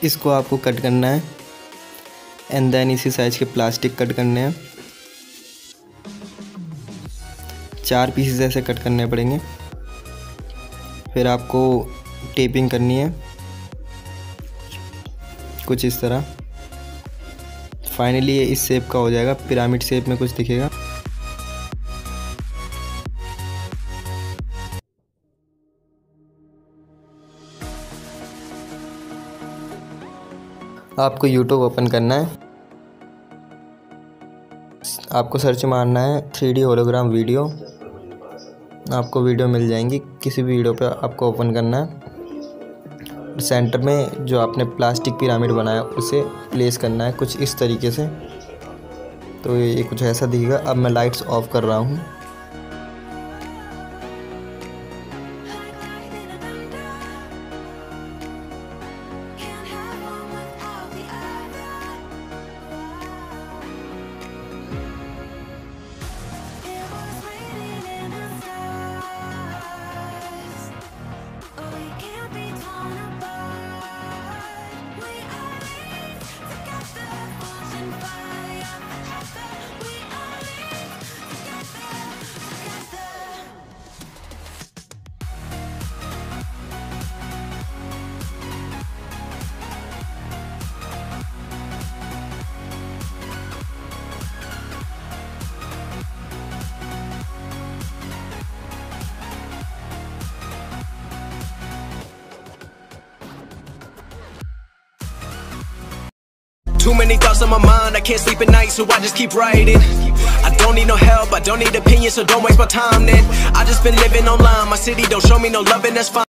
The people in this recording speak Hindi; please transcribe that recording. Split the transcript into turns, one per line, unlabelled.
इसको आपको कट करना है एंड देन इसी साइज़ के प्लास्टिक कट करने हैं। 4 पीसेस ऐसे कट करने पड़ेंगे। फिर आपको टेपिंग करनी है कुछ इस तरह। फाइनली ये इस शेप का हो जाएगा, पिरामिड शेप में कुछ दिखेगा। आपको यूट्यूब ओपन करना है, आपको सर्च मारना है 3D होलोग्राम वीडियो। आपको वीडियो मिल जाएंगी। किसी भी वीडियो पे आपको ओपन करना है। सेंटर में जो आपने प्लास्टिक पिरामिड बनाया उसे प्लेस करना है कुछ इस तरीके से। तो ये कुछ ऐसा दिखेगा। अब मैं लाइट्स ऑफ कर रहा हूँ।
Too many thoughts on my mind, I can't sleep at night, so I just keep writing. I don't need no help, I don't need opinions, so don't waste my time then. I just been living online, my city don't show me no love and that's fine.